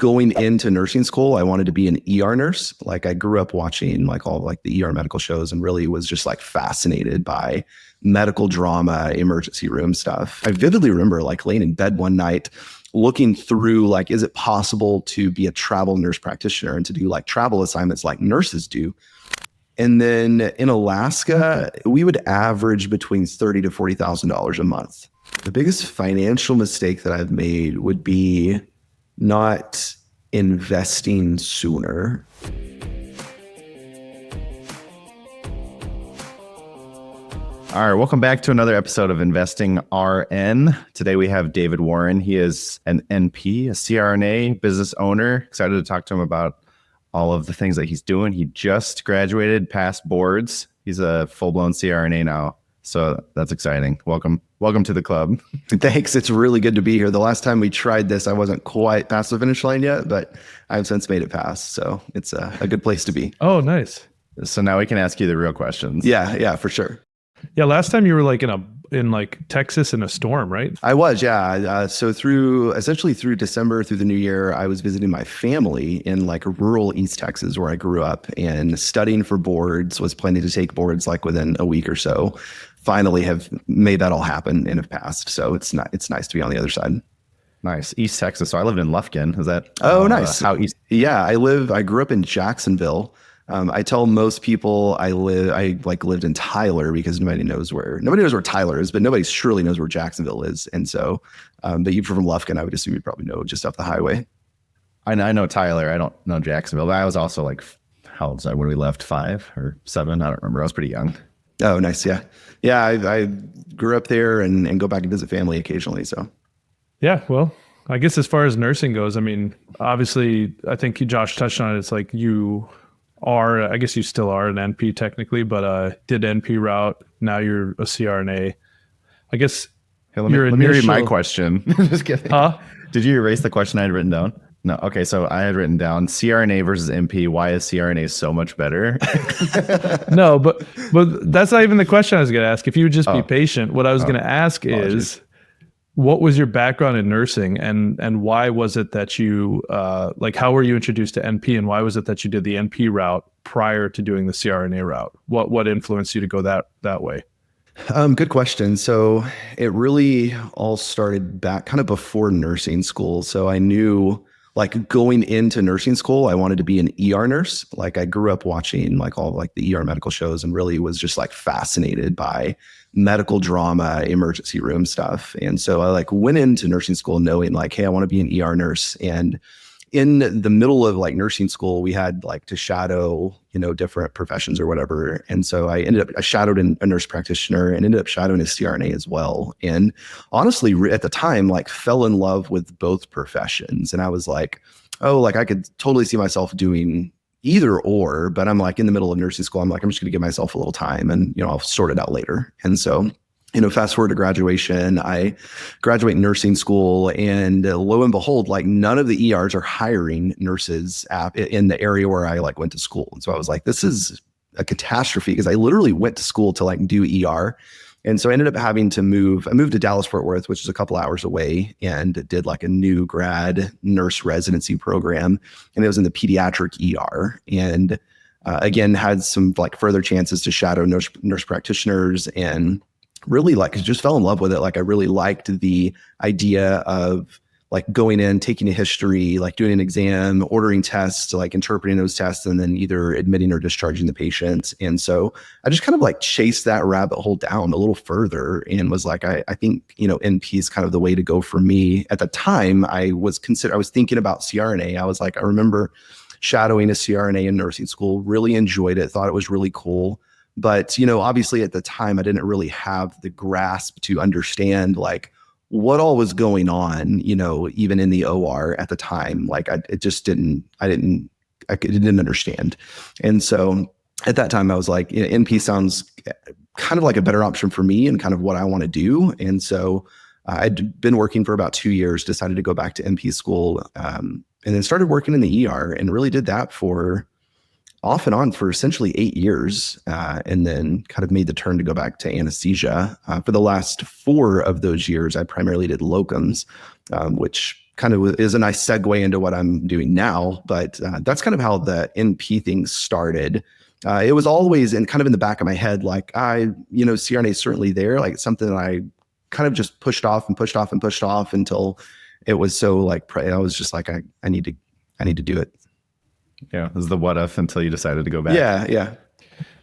going into nursing school, I wanted to be an ER nurse. Like I grew up watching like all like the ER medical shows and really was just like fascinated by medical drama, emergency room stuff. I vividly remember like laying in bed one night looking through like, is it possible to be a travel nurse practitioner and to do like travel assignments like nurses do? And then in Alaska, we would average between $30,000 to $40,000 a month. The biggest financial mistake that I've made would be not investing sooner. All right, welcome back to another episode of Investing RN. Today we have David Warren. He is an NP, a CRNA business owner. Excited to talk to him about all of the things that he's doing. He just graduated, passed boards. He's a full-blown CRNA now. So that's exciting. Welcome to the club. Thanks. It's really good to be here. The last time we tried this, I wasn't quite past the finish line yet, but I've since made it past. So it's a good place to be. Oh, nice. So now we can ask you the real questions. Yeah, for sure. Yeah, last time you were like in like Texas in a storm, right? I was, yeah. So essentially through December, through the new year, I was visiting my family in like rural East Texas where I grew up and studying for boards, was planning to take boards like within a week or so. Finally have made that all happen and have passed. So it's nice to be on the other side. Nice. East Texas. So I lived in Lufkin. Is that? Nice. How east? Yeah, I grew up in Jacksonville. I tell most people I lived in Tyler because nobody knows where Tyler is, but nobody surely knows where Jacksonville is. And so, but you're from Lufkin, I would assume you probably know just off the highway. I know Tyler. I don't know Jacksonville, but I was also like, how old was I when we left? 5 or 7? I don't remember. I was pretty young. Oh, nice. Yeah. Yeah. I grew up there and go back and visit family occasionally. So. Yeah. Well, I guess as far as nursing goes, I mean, obviously I think Josh touched on it. It's like I guess you still are an NP technically, but did NP route. Now you're a CRNA. I guess. Hey, let me read my question. Just kidding. Huh? Did you erase the question I had written down? No. Okay. So I had written down CRNA versus NP. Why is CRNA so much better? No, but that's not even the question I was going to ask. If you would just be patient, what I was going to ask is, what was your background in nursing and why was it that you, how were you introduced to NP and why was it that you did the NP route prior to doing the CRNA route? What influenced you to go that way? Good question. So it really all started back kind of before nursing school. So I knew like going into nursing school, I wanted to be an ER nurse. Like I grew up watching like all like the ER medical shows and really was just like fascinated by medical drama, emergency room stuff. And so I like went into nursing school knowing like, hey, I want to be an ER nurse. And in the middle of like nursing school, we had like to shadow, different professions or whatever. And so I shadowed a nurse practitioner and ended up shadowing a CRNA as well. And honestly, at the time, like fell in love with both professions. And I was like, oh, like I could totally see myself doing either or, but I'm like in the middle of nursing school. I'm like, I'm just going to give myself a little time and, I'll sort it out later. And so, fast forward to graduation, I graduate nursing school and lo and behold, like none of the ERs are hiring nurses in the area where I like went to school. And so I was like, this is a catastrophe because I literally went to school to like do ER. And so I ended up having to move. I moved to Dallas, Fort Worth, which is a couple hours away, and did like a new grad nurse residency program. And it was in the pediatric ER. And again, had some like further chances to shadow nurse practitioners and really like just fell in love with it. Like I really liked the idea of like going in, taking a history, like doing an exam, ordering tests, like interpreting those tests, and then either admitting or discharging the patient. And so I just kind of like chased that rabbit hole down a little further and was like, I think, NP is kind of the way to go for me. At the time, I was thinking about CRNA. I was like, I remember shadowing a CRNA in nursing school, really enjoyed it, thought it was really cool. But, obviously at the time, I didn't really have the grasp to understand like what all was going on, even in the OR at the time. Like I didn't understand. And so at that time I was like, NP sounds kind of like a better option for me and kind of what I want to do. And so I'd been working for about 2 years, decided to go back to NP school, and then started working in the ER and really did that for off and on for essentially 8 years, and then kind of made the turn to go back to anesthesia. For the last 4 of those years, I primarily did locums, which kind of is a nice segue into what I'm doing now. But that's kind of how the NP thing started. It was always in kind of in the back of my head, like CRNA is certainly there, like something that I kind of just pushed off until it was so like, I was just like, I need to do it. Yeah. It was the what if until you decided to go back. Yeah.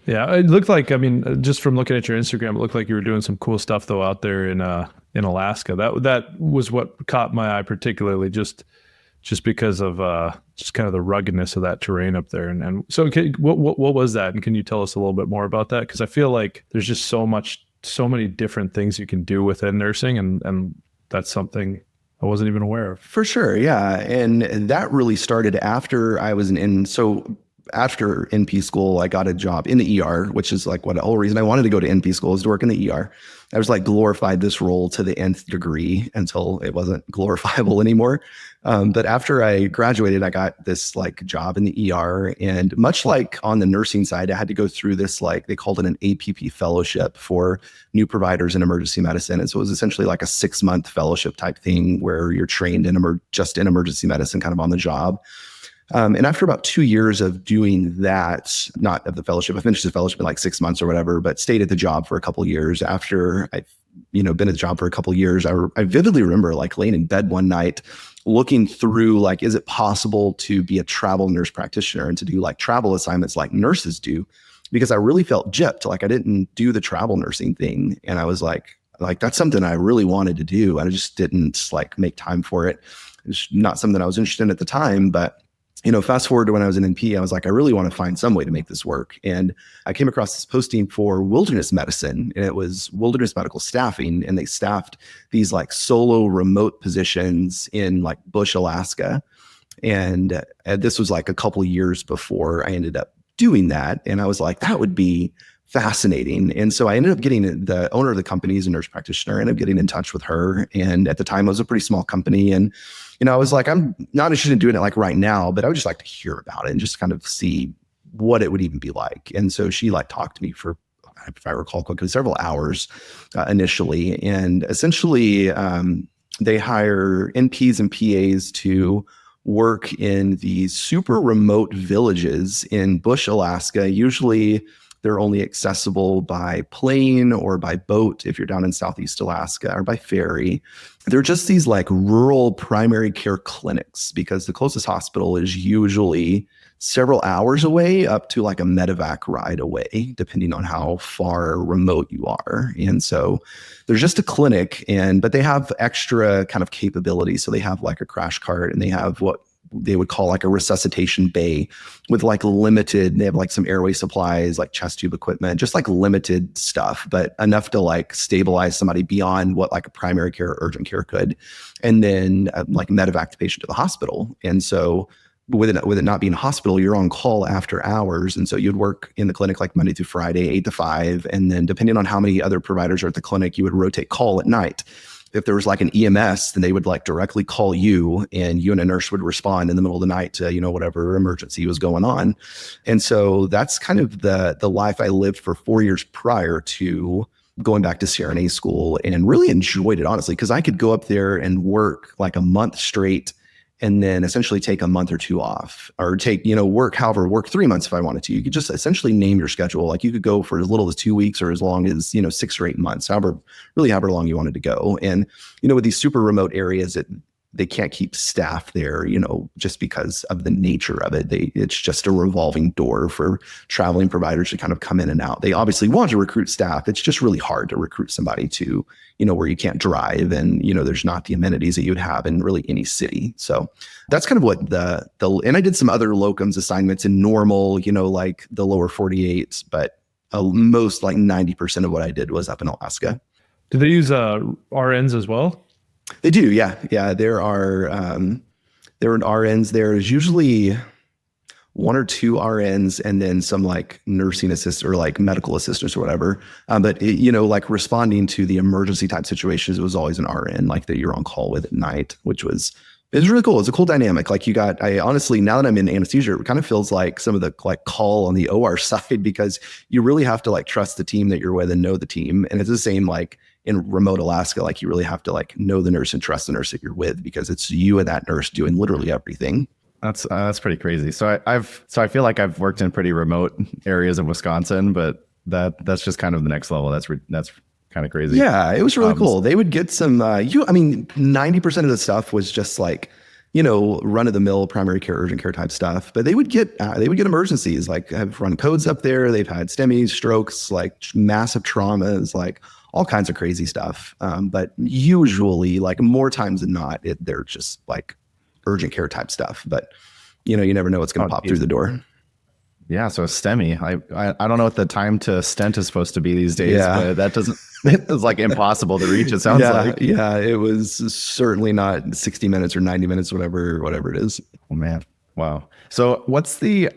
Yeah. It looked like, I mean, just from looking at your Instagram, it looked like you were doing some cool stuff though out there in Alaska. That was what caught my eye particularly, just because of just kind of the ruggedness of that terrain up there. And so what was that? And can you tell us a little bit more about that? Because I feel like there's just so many different things you can do within nursing, and that's something I wasn't even aware of. For sure, yeah. And that really started after I was after NP school, I got a job in the ER, which is like the whole reason I wanted to go to NP school is to work in the ER. I was like glorified this role to the nth degree until it wasn't glorifiable anymore. But after I graduated, I got this like job in the ER, and much like on the nursing side, I had to go through this, like they called it an APP fellowship for new providers in emergency medicine. And so it was essentially like a 6-month fellowship type thing where you're trained just in emergency medicine kind of on the job. And after about 2 years of doing that, not of the fellowship, I finished the fellowship in like 6 months or whatever, but stayed at the job for a couple of years. After I've been at the job for a couple of years, I vividly remember like laying in bed one night, looking through like, is it possible to be a travel nurse practitioner and to do like travel assignments like nurses do? Because I really felt gypped, like I didn't do the travel nursing thing. And I was like that's something I really wanted to do. I just didn't like make time for it. It's not something I was interested in at the time, but fast forward to when I was in NP, I was like, I really want to find some way to make this work. And I came across this posting for wilderness medicine, and it was wilderness medical staffing. And they staffed these like solo remote positions in like Bush, Alaska. And this was like a couple of years before I ended up doing that. And I was like, that would be fascinating. And so I ended up getting the owner of the company is a nurse practitioner. I ended up getting in touch with her. And at the time, it was a pretty small company. And I was like, I'm not interested in doing it like right now, but I would just like to hear about it and just kind of see what it would even be like. And so she like talked to me for, if I recall quickly, several hours initially. And essentially, they hire NPs and PAs to work in these super remote villages in Bush, Alaska. Usually they're only accessible by plane or by boat if you're down in Southeast Alaska, or by ferry. They're just these like rural primary care clinics, because the closest hospital is usually several hours away, up to like a Med-evac ride away, depending on how far remote you are. And so there's just a clinic, but they have extra kind of capabilities. So they have like a crash cart, and they have what they would call like a resuscitation bay with like they have like some airway supplies, like chest tube equipment, just like limited stuff, but enough to like stabilize somebody beyond what like a primary care or urgent care could. And then like medevac the patient to the hospital. And so with it not being a hospital, you're on call after hours. And so you'd work in the clinic like Monday through Friday, 8 to 5. And then depending on how many other providers are at the clinic, you would rotate call at night. If there was like an EMS, then they would like directly call you, and you and a nurse would respond in the middle of the night to, whatever emergency was going on. And so that's kind of the life I lived for 4 years prior to going back to CRNA school, and really enjoyed it, honestly, because I could go up there and work like a month straight, and then essentially take a month or two off, or take, work 3 months if I wanted to. You could just essentially name your schedule. Like you could go for as little as 2 weeks, or as long as, 6 or 8 months, however long you wanted to go. And, with these super remote areas, they can't keep staff there, just because of the nature of it. It's just a revolving door for traveling providers to kind of come in and out. They obviously want to recruit staff. It's just really hard to recruit somebody to, where you can't drive, and, there's not the amenities that you would have in really any city. So that's kind of what and I did some other locums assignments in normal, like the lower 48, but most like 90% of what I did was up in Alaska. Do they use RNs as well? They do, yeah. There are RNs. There's usually 1 or 2 RNs, and then some like nursing assistants or like medical assistants or whatever. But like responding to the emergency type situations, it was always an RN, like that you're on call with at night, which was really cool. It's a cool dynamic. Like I honestly, now that I'm in anesthesia, it kind of feels like some of the like call on the OR side, because you really have to like trust the team that you're with and know the team. And it's the same like in remote Alaska, like you really have to like know the nurse and trust the nurse that you're with, because it's you and that nurse doing literally everything. That's pretty crazy. So I feel like I've worked in pretty remote areas of Wisconsin, but that's just kind of the next level. That's kind of crazy. Yeah, it was really cool. They would get some, 90% of the stuff was just like, run of the mill primary care, urgent care type stuff, but they would get emergencies, like have run codes up there. They've had STEMIs, strokes, like massive traumas, like all kinds of crazy stuff. But usually, like more times than not, they're just like urgent care type stuff. But you never know what's going to pop through the door. Yeah, so a STEMI. I don't know what the time to stent is supposed to be these days, but that doesn't. It's like impossible to reach. It sounds like. Yeah, it was certainly not 60 minutes or 90 minutes, whatever it is. Oh man, wow. So what's the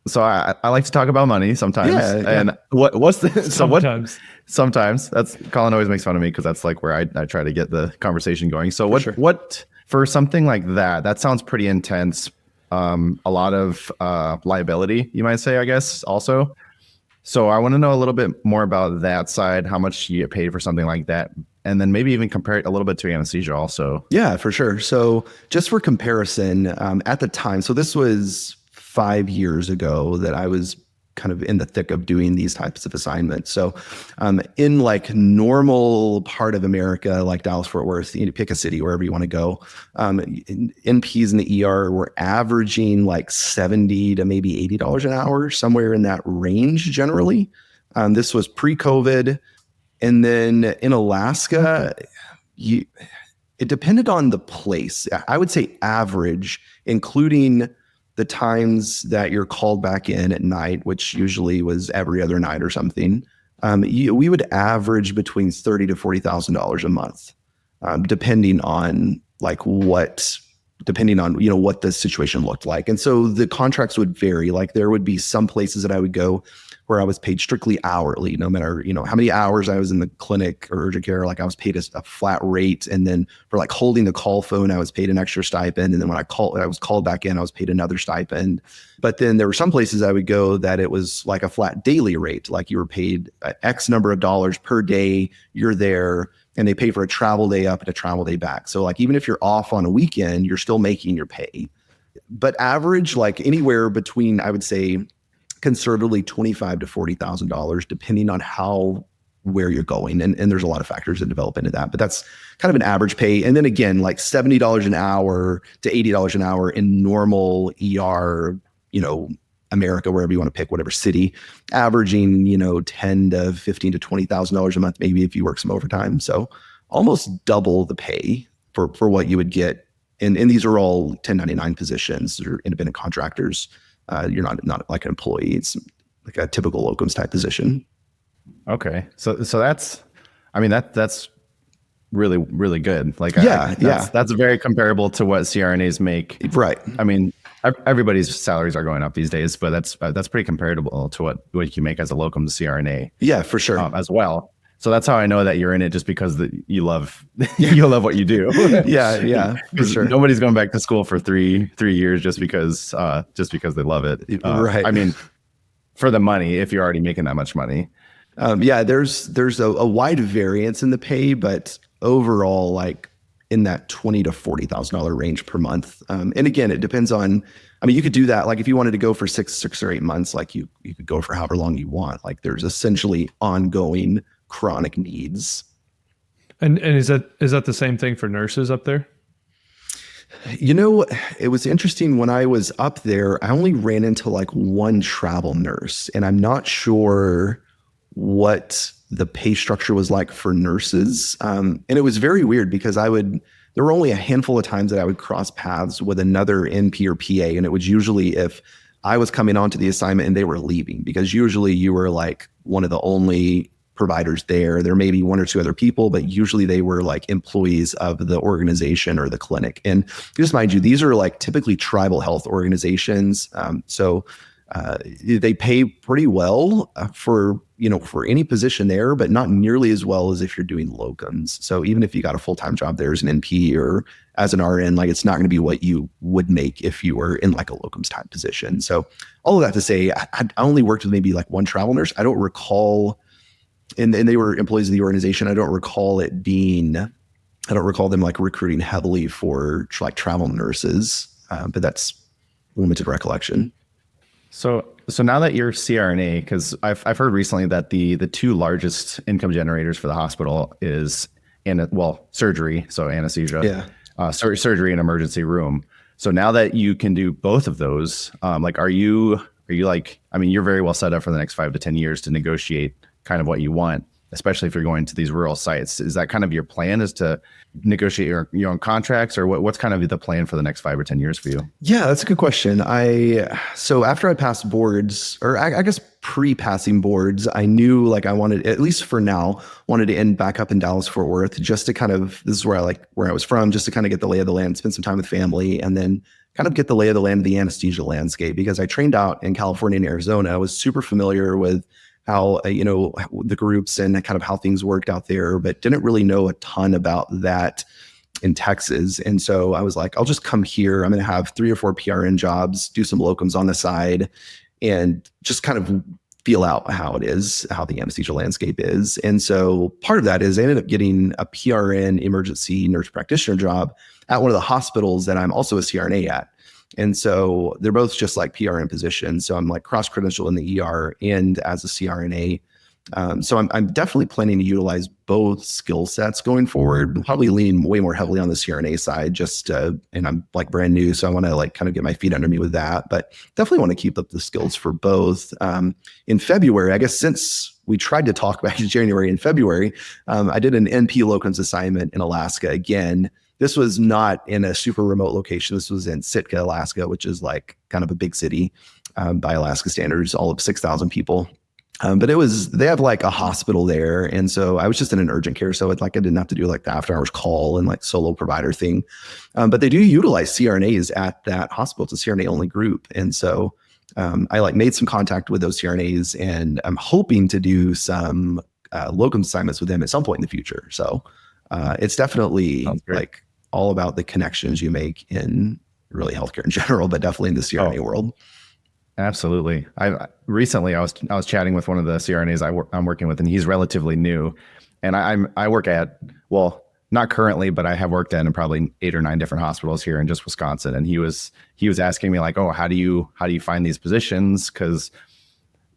So I like to talk about money sometimes. And what's the sometimes that's Colin always makes fun of me because that's like where I try to get the conversation going. So what for something like that sounds pretty intense. A lot of liability, you might say, I guess, also. So I want to know a little bit more about that side, how much you get paid for something like that, and then maybe even compare it a little bit to anesthesia also. Yeah, for sure. So just for comparison, at the time, so this was 5 years ago that I was kind of in the thick of doing these types of assignments. So in like normal part of America, like Dallas, Fort Worth, pick a city, wherever you want to go. NPs in the ER were averaging like $70 to maybe $80 an hour, somewhere in that range generally. This was pre-COVID. And then in Alaska, it depended on the place. I would say average, including the times that you're called back in at night, which usually was every other night or something, we would average between $30,000 to $40,000 a month, depending on what the situation looked like. And so the contracts would vary. Like there would be some places that I would go where I was paid strictly hourly, no matter, how many hours I was in the clinic or urgent care, like I was paid a flat rate. And then for like holding the call phone, I was paid an extra stipend. And then when I was called back in, I was paid another stipend. But then there were some places I would go that it was like a flat daily rate, like you were paid X number of dollars per day, you're there, and they pay for a travel day up and a travel day back. So like, even if you're off on a weekend, you're still making your pay. But average, like anywhere between, I would say, conservatively $25,000 to $40,000, depending on where you're going. And there's a lot of factors that develop into that, but that's kind of an average pay. And then again, like $70 an hour to $80 an hour in normal ER, America, wherever you want to pick, whatever city, averaging, $10,000 to $15,000 to $20,000 a month, maybe if you work some overtime. So almost double the pay for what you would get. And these are all 1099 positions or independent contractors. You're not like an employee. It's like a typical locums type position. Okay. So that's really, really good. Like, that's very comparable to what CRNAs make. Right. I mean, everybody's salaries are going up these days, but that's pretty comparable to what you make as a locum CRNA. Yeah, for sure. As well. So that's how I know that you're in it, just because you love what you do. Yeah, for sure. Nobody's going back to school for three years just because they love it. Right. I mean, for the money, if you're already making that much money. There's a wide variance in the pay, but overall, like in that $20,000 to $40,000 range per month. And again, it depends on. I mean, you could do that. Like if you wanted to go for six or 8 months, like you could go for however long you want. Like there's essentially ongoing chronic needs. And is that the same thing for nurses up there? It was interesting when I was up there, I only ran into like one travel nurse, and I'm not sure what the pay structure was like for nurses. And it was very weird because there were only a handful of times that I would cross paths with another NP or PA. And it was usually if I was coming onto the assignment and they were leaving, because usually you were like one of the only providers there. There may be one or two other people, but usually they were like employees of the organization or the clinic. And just mind you, these are like typically tribal health organizations. So they pay pretty well for any position there, but not nearly as well as if you're doing locums. So even if you got a full-time job there as an NP or as an RN, like it's not going to be what you would make if you were in like a locums type position. So all of that to say, I only worked with maybe like one travel nurse. I don't recall and they were employees of the organization. I don't recall them like recruiting heavily for like travel nurses, but that's limited recollection. So now that you're CRNA, because I've heard recently that the two largest income generators for the hospital is surgery, so anesthesia, surgery and emergency room. So now that you can do both of those, like, are you like, I mean, you're very well set up for the next 5 to 10 years to negotiate kind of what you want, especially if you're going to these rural sites. Is that kind of your plan, is to negotiate your own contracts, or what's kind of the plan for the next 5 or 10 years for you? Yeah, that's a good question. So after I passed boards, or I guess pre-passing boards, I knew like I wanted, at least for now, wanted to end back up in Dallas, Fort Worth, just to kind of, this is where I was from, just to kind of get the lay of the land, spend some time with family, and then kind of get the lay of the land of the anesthesia landscape, because I trained out in California and Arizona. I was super familiar with how, the groups and kind of how things worked out there, but didn't really know a ton about that in Texas. And so I was like, I'll just come here. I'm going to have 3 or 4 PRN jobs, do some locums on the side, and just kind of feel out how the anesthesia landscape is. And so part of that is I ended up getting a PRN emergency nurse practitioner job at one of the hospitals that I'm also a CRNA at. And so they're both just like PRN positions. So I'm like cross-credentialed in the ER and as a CRNA. So I'm definitely planning to utilize both skill sets going forward, probably leaning way more heavily on the CRNA side, and I'm like brand new, so I want to like kind of get my feet under me with that, but definitely want to keep up the skills for both. In February, I guess since we tried to talk back in January and February, I did an NP locums assignment in Alaska again. This was not in a super remote location. This was in Sitka, Alaska, which is like kind of a big city by Alaska standards, all of 6,000 people. But they have like a hospital there. And so I was just in an urgent care. So it's like I didn't have to do like the after hours call and like solo provider thing. But they do utilize CRNAs at that hospital. It's a CRNA only group. And so I like made some contact with those CRNAs, and I'm hoping to do some locum assignments with them at some point in the future. So it's definitely like all about the connections you make in really healthcare in general, but definitely in the CRNA world. Absolutely. I was chatting with one of the CRNAs I'm working with, and he's relatively new. And I work at, well, not currently, but I have worked at in probably 8 or 9 different hospitals here in just Wisconsin. And he was asking me like, oh, how do you find these positions? Because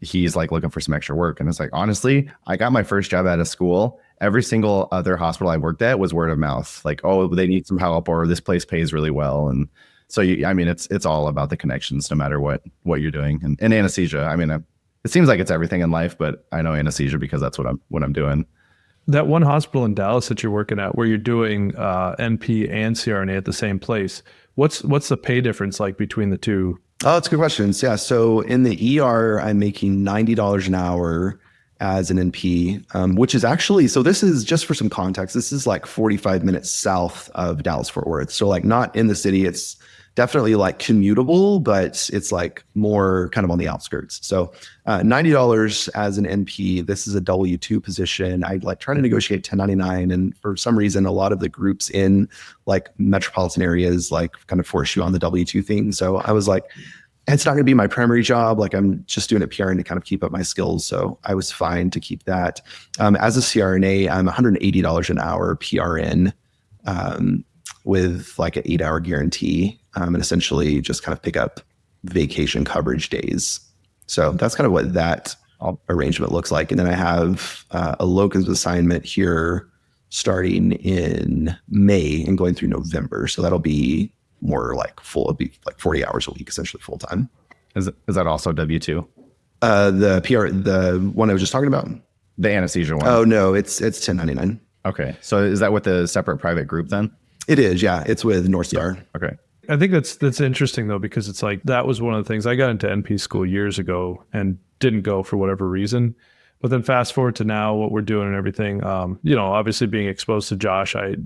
he's like looking for some extra work. And it's like, honestly, I got my first job out of school. Every single other hospital I worked at was word of mouth. Like, oh, they need some help, or this place pays really well. And so, it's all about the connections, no matter what you're doing. And anesthesia, I mean, it seems like it's everything in life, but I know anesthesia because that's what I'm doing. That one hospital in Dallas that you're working at, where you're doing NP and CRNA at the same place, what's the pay difference like between the two? Oh, that's a good question. Yeah. So in the ER, I'm making $90 an hour as an NP, which is actually, so this is just for some context, this is like 45 minutes south of Dallas, Fort Worth. So like not in the city. It's definitely like commutable, but it's like more kind of on the outskirts. So $90 as an NP. This is a W-2 position. I like trying to negotiate 1099, and for some reason, a lot of the groups in like metropolitan areas like kind of force you on the W-2 thing. So I was like, it's not going to be my primary job. Like I'm just doing it PRN to kind of keep up my skills. So I was fine to keep that. As a CRNA, I'm $180 an hour PRN with like an 8-hour guarantee, and essentially just kind of pick up vacation coverage days. So that's kind of what that arrangement looks like. And then I have a locums assignment here starting in May and going through November. So that'll be more like it'll be like 40 hours a week, essentially full time. Is that also W-2? The one I was just talking about? The anesthesia one. Oh no, it's 1099. Okay. So is that with the separate private group then? It is, yeah. It's with North Star. Yeah. Okay. I think that's interesting though, because it's like that was one of the things I got into NP school years ago and didn't go for whatever reason. But then fast forward to now, what we're doing and everything, obviously being exposed to Josh, I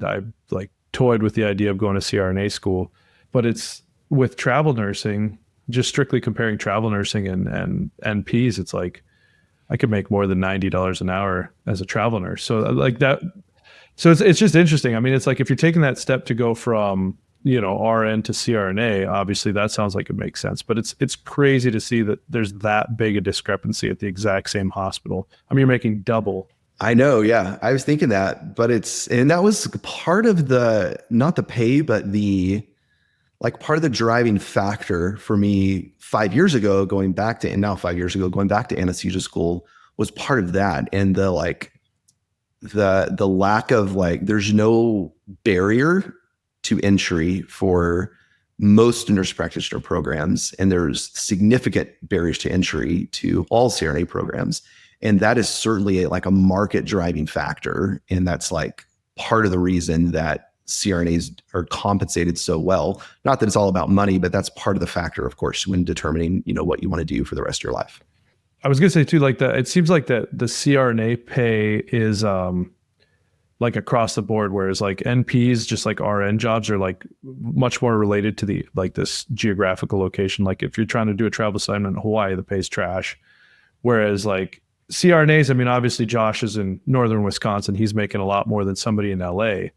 like toyed with the idea of going to CRNA school. But it's with travel nursing, just strictly comparing travel nursing and NPs, it's like I could make more than $90 an hour as a travel nurse. So like that. So it's just interesting. I mean, it's like if you're taking that step to go from, RN to CRNA, obviously that sounds like it makes sense. But it's crazy to see that there's that big a discrepancy at the exact same hospital. I mean, you're making double I know. Yeah. I was thinking that, but and that was part of not the pay, but part of the driving factor for me 5 years ago, and now 5 years ago, going back to anesthesia school was part of that. And the lack of there's no barrier to entry for most nurse practitioner programs. And there's significant barriers to entry to all CRNA programs. And that is certainly a market driving factor. And that's part of the reason that CRNAs are compensated so well. Not that it's all about money, but that's part of the factor, of course, when determining, what you want to do for the rest of your life. I was going to say too, it seems like the CRNA pay is across the board, whereas NPs, just like RN jobs, are much more related to the this geographical location. If you're trying to do a travel assignment in Hawaii, the pay's trash. Whereas CRNAs, I mean, obviously Josh is in northern Wisconsin. He's making a lot more than somebody in LA.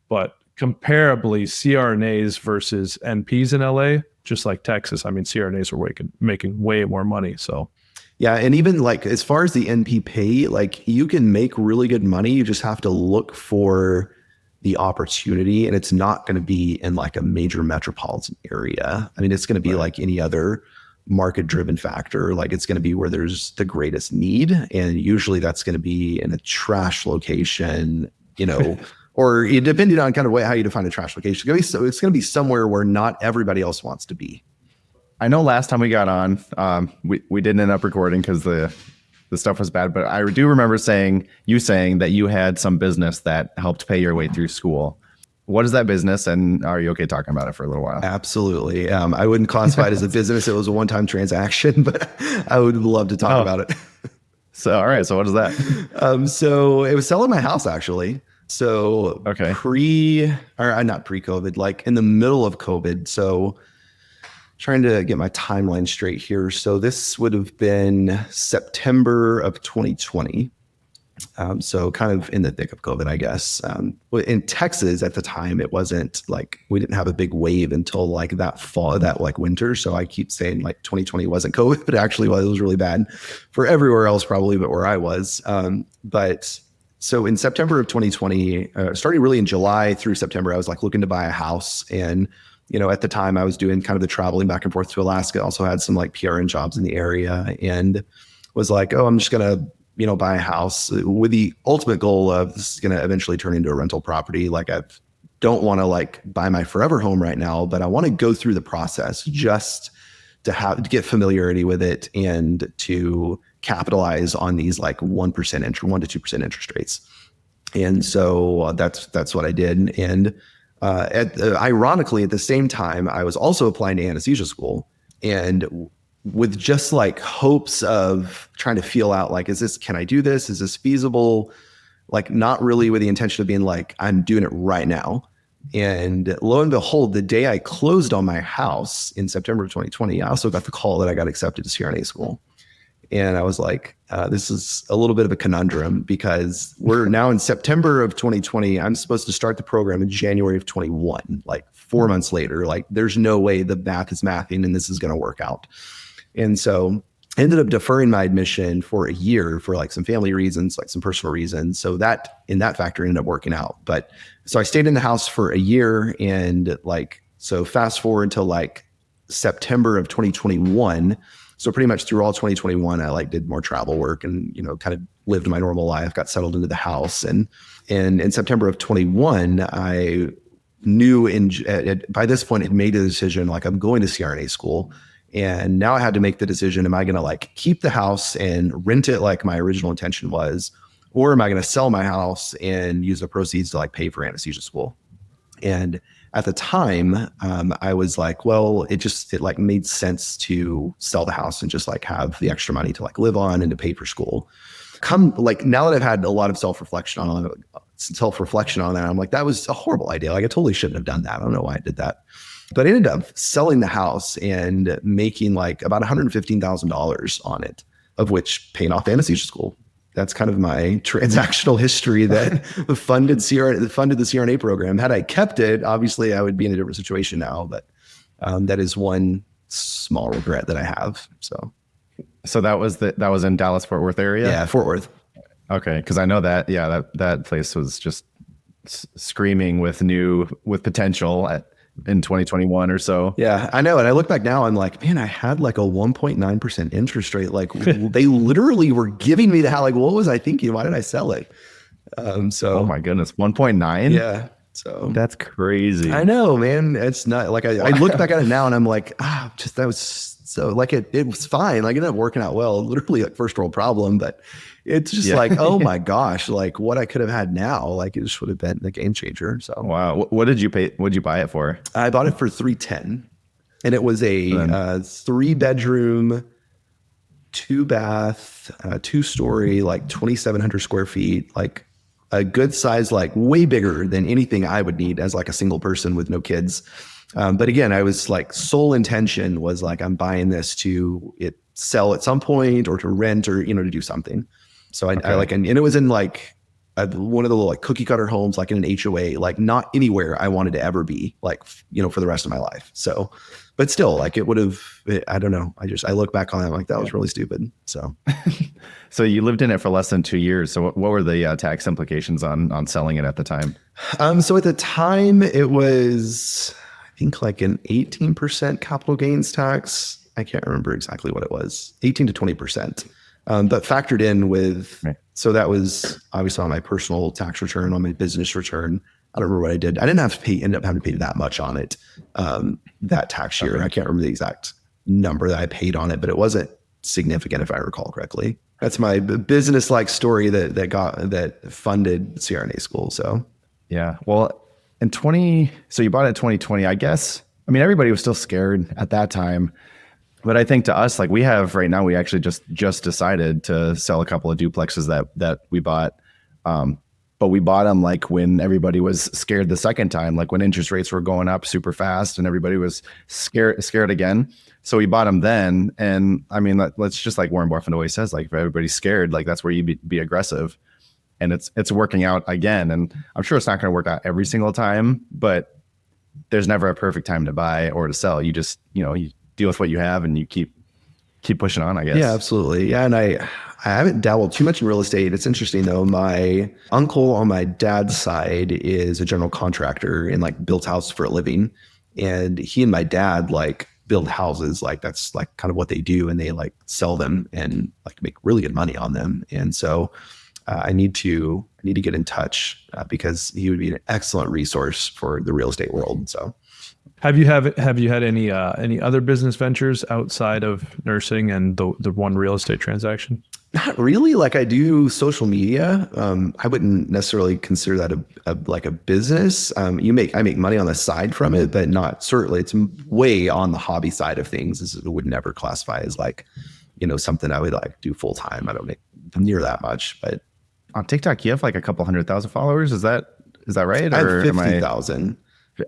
But comparably, CRNAs versus NPs in LA, just like Texas, I mean, CRNAs are making way more money. So, yeah. And even as far as the NP pay, you can make really good money. You just have to look for the opportunity. And it's not going to be in a major metropolitan area. I mean, it's going to be like any other market-driven factor. It's going to be where there's the greatest need. And usually that's going to be in a trash location, or depending on kind of how you define a trash location. It's going to be somewhere where not everybody else wants to be. I know last time we got on, we didn't end up recording because the stuff was bad, but I do remember saying that you had some business that helped pay your way through school. What is that business, and are you okay talking about it for a little while? Absolutely. I wouldn't classify it as a business. It was a one-time transaction, but I would love to talk about it. So, all right. So what is that? So it was selling my house, actually. So okay. Not pre-COVID, in the middle of COVID. So trying to get my timeline straight here. So this would have been September of 2020. So kind of in the thick of COVID, I guess. In Texas at the time, it wasn't we didn't have a big wave until that fall, that winter. So I keep saying 2020 wasn't COVID, but actually it was really bad for everywhere else probably, but where I was. But so in September of 2020, starting really in July through September, I was looking to buy a house. And, at the time I was doing kind of the traveling back and forth to Alaska, also had some PRN jobs in the area, and was I'm just going to, buy a house with the ultimate goal of this is going to eventually turn into a rental property. I don't want to buy my forever home right now, but I want to go through the process just to get familiarity with it and to capitalize on these 1% 1 to 2% interest rates. And so that's what I did. And ironically, at the same time, I was also applying to anesthesia school, and with just hopes of trying to feel out, can I do this? Is this feasible? Not really with the intention of being I'm doing it right now. And lo and behold, the day I closed on my house in September of 2020, I also got the call that I got accepted to CRNA school. And I was this is a little bit of a conundrum, because we're now in September of 2020. I'm supposed to start the program in January of 21, 4 months later. There's no way the math is mathing and this is going to work out. And so I ended up deferring my admission for a year for some family reasons, some personal reasons. So that in that factor ended up working out. But so I stayed in the house for a year, and so fast forward until September of 2021. So pretty much through all 2021, I did more travel work and, kind of lived my normal life, got settled into the house. And in September of 21, I knew by this point had made a decision, I'm going to CRNA school. And now I had to make the decision, am I going to keep the house and rent it like my original intention was, or am I going to sell my house and use the proceeds to pay for anesthesia school? And at the time, I was well, it made sense to sell the house and just have the extra money to live on and to pay for school. Now that I've had a lot of self-reflection on that, I'm that was a horrible idea. I totally shouldn't have done that. I don't know why I did that. But I ended up selling the house and making about $115,000 on it, of which paying off anesthesia school. That's kind of my transactional history that funded the CRNA program. Had I kept it, obviously I would be in a different situation now. But that is one small regret that I have. So that was in Dallas Fort Worth area. Yeah, Fort Worth. Okay, because I know that that place was just screaming with potential in 2021 or so. Yeah, I know. And I look back now, I'm like, man, I had like a 1.9% interest rate. Like they literally were giving me the how. Like, what was I thinking? Why did I sell it? So oh my goodness, 1.9. Yeah. So that's crazy. I know, man. It's not like I look back at it now and I'm like, that was so like it was fine. Like it ended up working out well, literally like first world problem, but it's just like, oh my gosh, like what I could have had now, like it just would have been a game changer. So wow. What did you pay? What did you buy it for? I bought it for $310 and it was a 3-bedroom, 2-bath, 2-story, like 2,700 square feet, like a good size, like way bigger than anything I would need as like a single person with no kids. But again, I was like sole intention was like, I'm buying this to sell at some point or to rent or, to do something. So I like, and it was in like one of the little like cookie cutter homes, like in an HOA, like not anywhere I wanted to ever be like, for the rest of my life. So, but still like it would have, I don't know. I look back on it like that was really stupid. So, so you lived in it for less than 2 years. So what were the tax implications on selling it at the time? So at the time it was, I think like an 18% capital gains tax. I can't remember exactly what it was, 18 to 20%. But factored in with, so that was obviously on my personal tax return, on my business return. I don't remember what I did. I didn't have to pay, end up having to pay that much on it that tax year. I can't remember the exact number that I paid on it, but it wasn't significant if I recall correctly. That's my business-like story that funded CRNA school. So yeah, well, so you bought it in 2020, I guess. I mean, everybody was still scared at that time. But I think to us, like we have right now, we actually just decided to sell a couple of duplexes that we bought. But we bought them like when everybody was scared the second time, like when interest rates were going up super fast and everybody was scared again. So we bought them then. And I mean, let's just like Warren Buffett always says, like if everybody's scared, like that's where you be aggressive. And it's working out again. And I'm sure it's not going to work out every single time, but there's never a perfect time to buy or to sell. You just, you deal with what you have and you keep pushing on, I guess. Yeah, absolutely. Yeah. And I haven't dabbled too much in real estate. It's interesting though. My uncle on my dad's side is a general contractor and like built houses for a living. And he and my dad like build houses. Like that's like kind of what they do. And they like sell them and like make really good money on them. And so I need to get in touch because he would be an excellent resource for the real estate world. So have you had any other business ventures outside of nursing and the one real estate transaction? Not really. Like I do social media. I wouldn't necessarily consider that a business. I make money on the side from it, but not certainly. It's way on the hobby side of things. It would never classify as like, something I would like do full time. I don't make near that much, but on TikTok, you have like a couple 100,000 followers. Is that right? I have 50,000.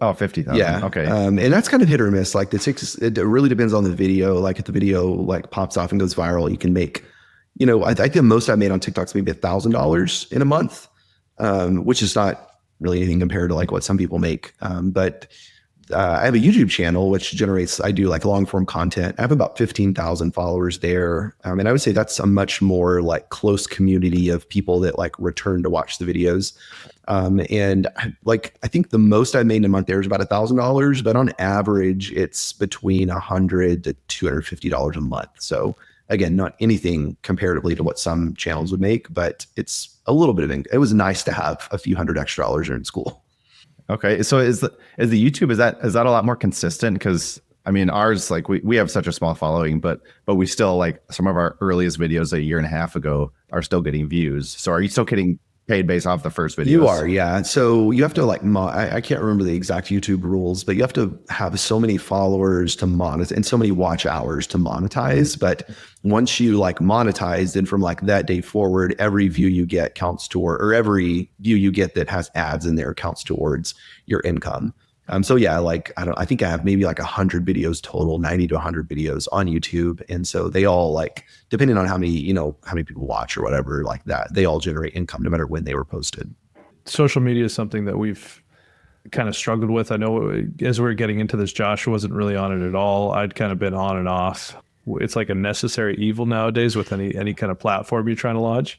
Oh, 50,000. Yeah. Okay. And that's kind of hit or miss. Like it really depends on the video. Like if the video like pops off and goes viral, you can make, I think the most I made on TikTok is maybe $1,000 in a month, which is not really anything compared to like what some people make. But I have a YouTube channel, which I do like long form content. I have about 15,000 followers there. And I would say that's a much more like close community of people that like return to watch the videos. And I think the most I made in a month there is about $1,000, but on average it's between $100 to $250 a month. So again, not anything comparatively to what some channels would make, but it's a little bit of it was nice to have a few hundred extra dollars during school. Okay. So is the YouTube, is that a lot more consistent? Because I mean, ours, like we have such a small following, but we still like some of our earliest videos a year and a half ago are still getting views. So are you still getting paid based off the first videos? You are, yeah. So you have to like, I can't remember the exact YouTube rules, but you have to have so many followers to monetize and so many watch hours to monetize. But once you like monetize, then from like that day forward, every view you get counts toward, or every view you get that has ads in there counts towards your income. So yeah, like, I think I have maybe like 100 videos total, 90 to 100 videos on YouTube. And so they all like, depending on how many people watch or whatever like that, they all generate income no matter when they were posted. Social media is something that we've kind of struggled with. I know as we were getting into this, Josh wasn't really on it at all. I'd kind of been on and off. It's like a necessary evil nowadays with any kind of platform you're trying to launch.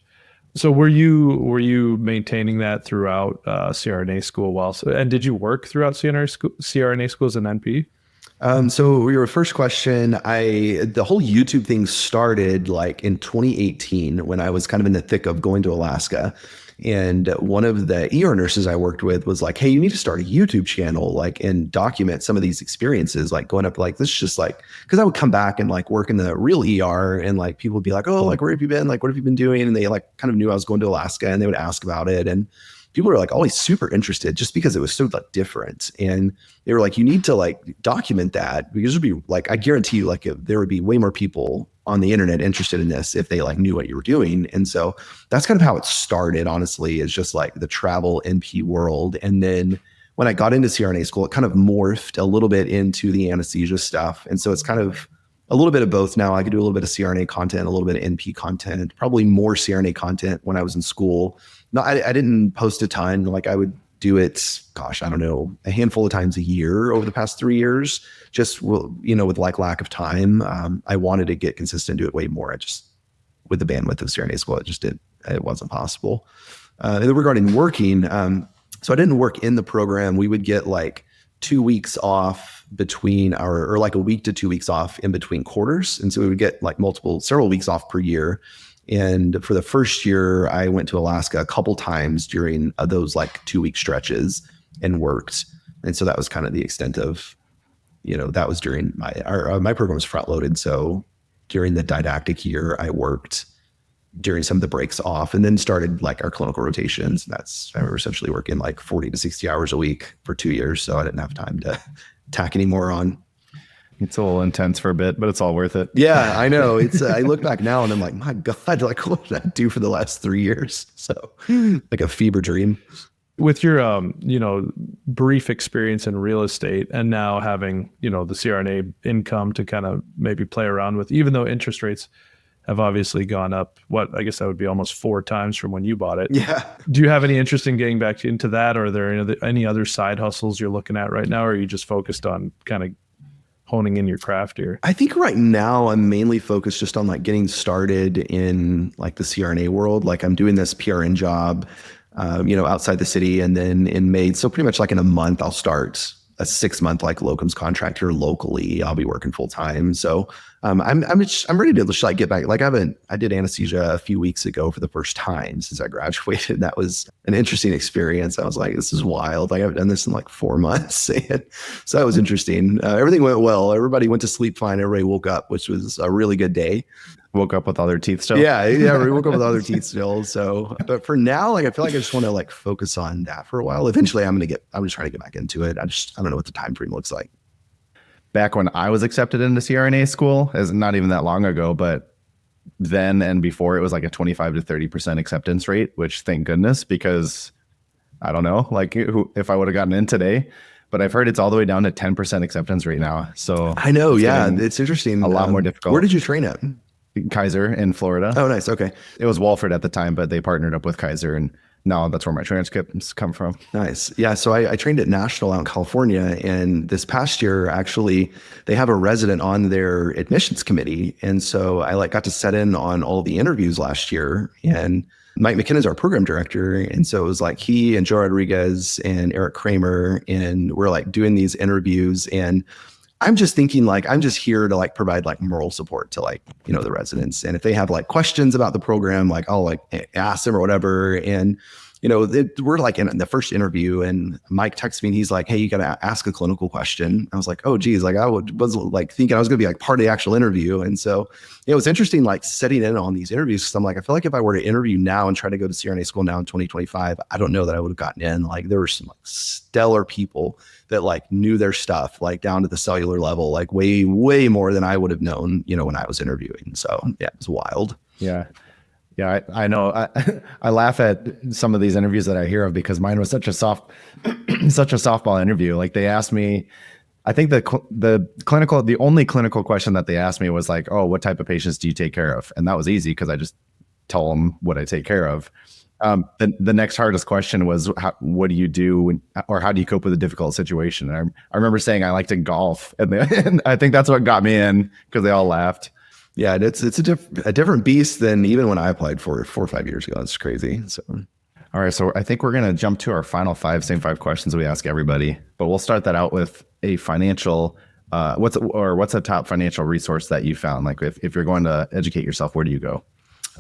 So were you maintaining that throughout CRNA school and did you work throughout CRNA school as an NP? So your first question, the whole YouTube thing started like in 2018 when I was kind of in the thick of going to Alaska. And one of the ER nurses I worked with was like, hey, you need to start a YouTube channel, like, and document some of these experiences, like going up, like, this is just like, cause I would come back and like work in the real ER and like, people would be like, oh, like, where have you been? Like, what have you been doing? And they like kind of knew I was going to Alaska and they would ask about it. And people were like always super interested just because it was so like different. And they were like, you need to like document that because it'd be like, I guarantee you, like, there would be way more people on the internet interested in this if they like knew what you were doing. And so that's kind of how it started, honestly, is just like the travel NP world. And then when I got into CRNA school, it kind of morphed a little bit into the anesthesia stuff. And so it's kind of a little bit of both now. I could do a little bit of CRNA content, a little bit of NP content, probably more CRNA content when I was in school. No, I didn't post a ton. Like I would do it, gosh, I don't know, a handful of times a year over the past 3 years, just, you know, with like lack of time. I wanted to get consistent, do it way more. I just, with the bandwidth of CRNA school, it wasn't possible. And then regarding working, so I didn't work in the program. We would get like 2 weeks off between or like a week to 2 weeks off in between quarters. And so we would get like several weeks off per year. And for the first year, I went to Alaska a couple times during those like 2 week stretches and worked. And so that was kind of the extent of, you know, that was during my program was front loaded. So during the didactic year, I worked during some of the breaks off and then started like our clinical rotations. I remember essentially working like 40 to 60 hours a week for 2 years. So I didn't have time to tack any more on. It's a little intense for a bit, but it's all worth it. Yeah, I know. It's I look back now and I'm like, my God, like what did I do for the last 3 years? So like a fever dream. With your, brief experience in real estate and now having, the CRNA income to kind of maybe play around with, even though interest rates have obviously gone up, I guess that would be almost 4 times from when you bought it. Yeah. Do you have any interest in getting back into that? Or are there any other side hustles you're looking at right now? Or are you just focused on kind of honing in your craft here? I think right now I'm mainly focused just on like getting started in like the CRNA world. Like I'm doing this PRN job, outside the city. And then in May, so pretty much like in a month, I'll start a 6-month like locums contract here locally. I'll be working full time. So I'm ready to just like get back. Like I did anesthesia a few weeks ago for the first time since I graduated. That was an interesting experience. I was like, this is wild. Like I haven't done this in like 4 months. And so that was interesting. Everything went well. Everybody went to sleep fine. Everybody woke up, which was a really good day. Woke up with all their teeth still. Yeah, we woke up with all their teeth still. So, but for now, like I feel like I just want to like focus on that for a while. Eventually, I'm just trying to get back into it. I don't know what the time frame looks like. Back when I was accepted into CRNA school, is not even that long ago, but then and before it was like a 25 to 30% acceptance rate, which thank goodness, because I don't know, like if I would have gotten in today, but I've heard it's all the way down to 10% acceptance rate now. So I know, yeah, it's interesting. A lot more difficult. Where did you train at? Kaiser in Florida. Oh, nice. Okay. It was Walford at the time, but they partnered up with Kaiser, and now that's where my transcripts come from. Nice. Yeah. So I trained at National out in California, and this past year, actually, they have a resident on their admissions committee. And so I got to set in on all of the interviews last year, and Mike McKinnon's our program director. And so it was like he and Joe Rodriguez and Eric Kramer, and we're like doing these interviews, and I'm just thinking like, I'm just here to like provide like moral support to like, the residents. And if they have like questions about the program, like I'll like ask them or whatever. And, we're like in the first interview and Mike texts me and he's like, hey, you got to ask a clinical question. I was like, oh geez, like was like thinking I was going to be like part of the actual interview. And so it was interesting, like setting in on these interviews. Cause I'm like, I feel like if I were to interview now and try to go to CRNA school now in 2025, I don't know that I would have gotten in. Like there were some like stellar people that like knew their stuff, like down to the cellular level, like way, way more than I would have known, when I was interviewing. So yeah, it was wild. Yeah. Yeah, I know. I laugh at some of these interviews that I hear of because mine was such a softball interview. Like they asked me, I think the only clinical question that they asked me was like, oh, what type of patients do you take care of? And that was easy because I just tell them what I take care of. The next hardest question was, what do you do or how do you cope with a difficult situation? And I remember saying I like to golf, and I think that's what got me in because they all laughed. Yeah, it's a different beast than even when I applied for 4 or 5 years ago. It's crazy. So, all right. So I think we're going to jump to our final same five questions we ask everybody, but we'll start that out with a financial, what's a top financial resource that you found? Like if you're going to educate yourself, where do you go?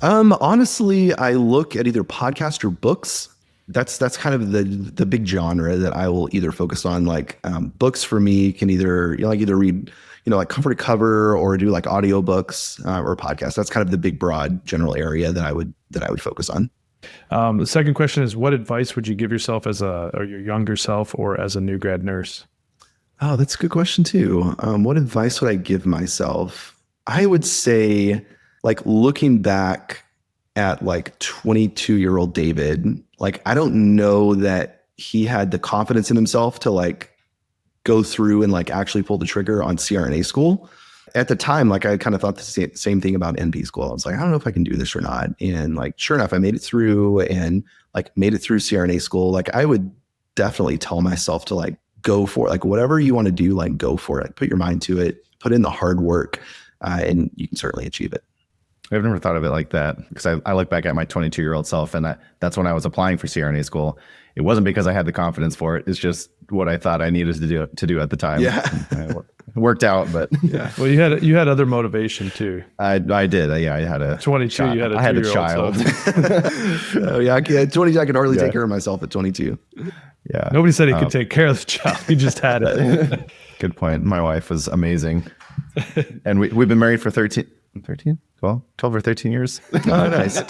Honestly, I look at either podcast or books. That's kind of the big genre that I will either focus on. Like books for me can either read like cover to cover or do like audiobooks or podcasts. That's kind of the big broad general area that I would focus on. The second question is, what advice would you give yourself or your younger self or as a new grad nurse? Oh, that's a good question too. What advice would I give myself? I would say, like, looking back at like 22-year-old David, like, I don't know that he had the confidence in himself to like go through and like actually pull the trigger on CRNA school. At the time, like I kind of thought the same thing about NP school. I was like, I don't know if I can do this or not. And like, sure enough, I made it through and like made it through CRNA school. Like I would definitely tell myself to like go for it. Like whatever you want to do, like go for it. Like, put your mind to it, put in the hard work, and you can certainly achieve it. I've never thought of it like that because I look back at my 22-year-old self and that's when I was applying for CRNA school. It wasn't because I had the confidence for it. It's just what I thought I needed to do at the time. Yeah. It worked out, but yeah. Well, you had other motivation too. I did. Yeah, I had a 22. child. You had I had a child. Oh yeah, 22. I could hardly take care of myself at 22. Yeah. Nobody said he could take care of the child. He just had it. Good point. My wife was amazing, and we've been married for 12 or 13 years. Oh, nice.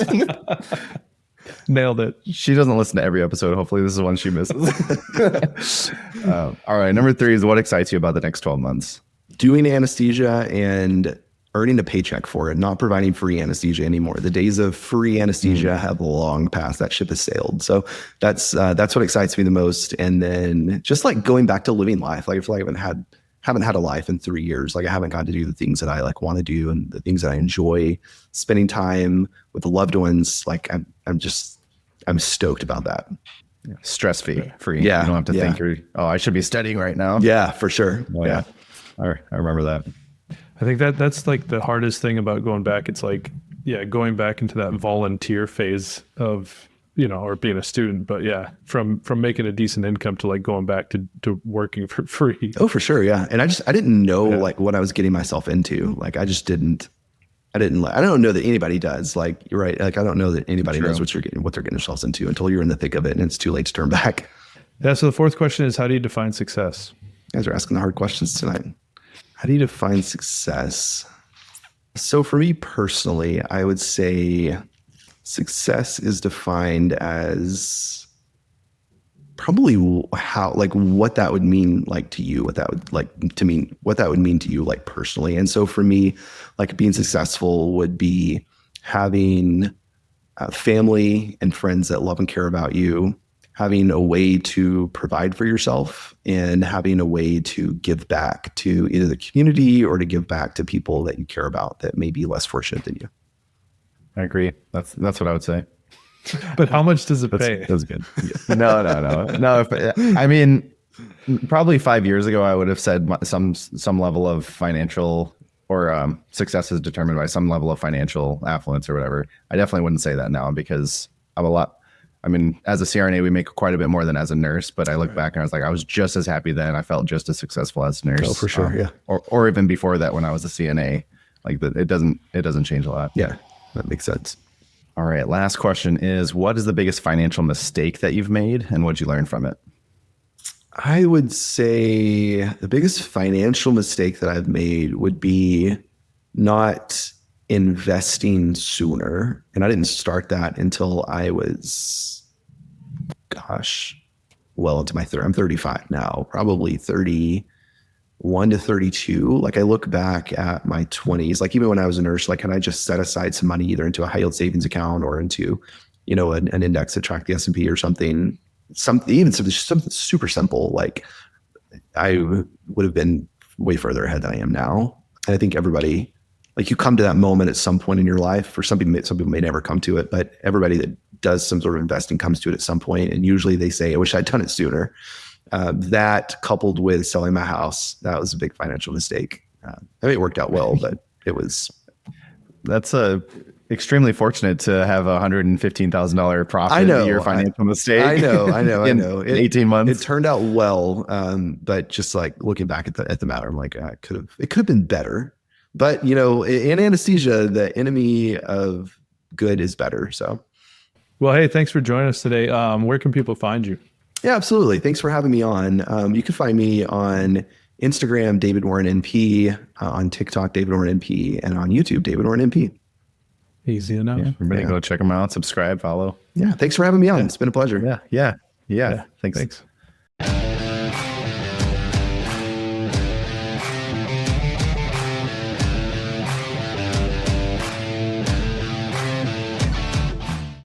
Nailed it. She doesn't listen to every episode. Hopefully this is one she misses. All right. Number 3 is, what excites you about the next 12 months? Doing anesthesia and earning a paycheck for it, not providing free anesthesia anymore. The days of free anesthesia have long passed. That ship has sailed. So that's what excites me the most. And then just like going back to living life. Like I feel like I haven't had a life in 3 years. Like I haven't gotten to do the things that I like want to do and the things that I enjoy, spending time with the loved ones. Like I'm stoked about that. Stress free. Yeah. You don't have to think I should be studying right now. Yeah, for sure. Oh, yeah. I remember that. I think that's like the hardest thing about going back. It's like, going back into that volunteer phase of, or being a student, but from making a decent income to like going back to working for free. Oh, for sure. Yeah. And I didn't know like what I was getting myself into. Like I don't know that anybody does. Like you're right. Like I don't know that anybody knows what they're getting themselves into until you're in the thick of it and it's too late to turn back. Yeah. So the fourth question is, how do you define success? You guys are asking the hard questions tonight. How do you define success? So for me personally, I would say success is defined as probably what that would mean like to you, what that would mean to you like personally. And so for me, like being successful would be having family and friends that love and care about you, having a way to provide for yourself, and having a way to give back to either the community or to give back to people that you care about that may be less fortunate than you. I agree. That's what I would say. But how much does it pay? That's good. No. I mean, probably 5 years ago, I would have said some level of financial or success is determined by some level of financial affluence or whatever. I definitely wouldn't say that now because I'm as a CRNA, we make quite a bit more than as a nurse, but I look back and I was like, I was just as happy then. I felt just as successful as a nurse. Oh, for sure. Yeah. Or even before that, when I was a CNA, like it doesn't change a lot. Yeah, that makes sense. All right. Last question is, what is the biggest financial mistake that you've made and what'd you learn from it? I would say the biggest financial mistake that I've made would be not investing sooner. And I didn't start that until I was, well into my 30s. I'm 35 now, probably 31 to 32. Like I look back at my 20s, like even when I was a nurse, like, can I just set aside some money either into a high yield savings account or into, an index to track the S&P or something super simple. Like I would have been way further ahead than I am now. And I think everybody, like you come to that moment at some point in your life. For some people may never come to it, but everybody that does some sort of investing comes to it at some point. And usually they say, I wish I'd done it sooner. That coupled with selling my house, that was a big financial mistake. It worked out well, but it was. that's a extremely fortunate to have $115,000 profit a year financial mistake. I know. in 18 months. It turned out well, but just like looking back at the matter, I'm like, it could have been better. But in anesthesia, the enemy of good is better. So, well, hey, thanks for joining us today. Where can people find you? Yeah, absolutely. Thanks for having me on. You can find me on Instagram, David Warren NP, on TikTok, David Warren NP, and on YouTube, David Warren NP. Easy enough. Yeah, everybody go check them out, subscribe, follow. Yeah. Thanks for having me on. It's been a pleasure. Yeah. Thanks.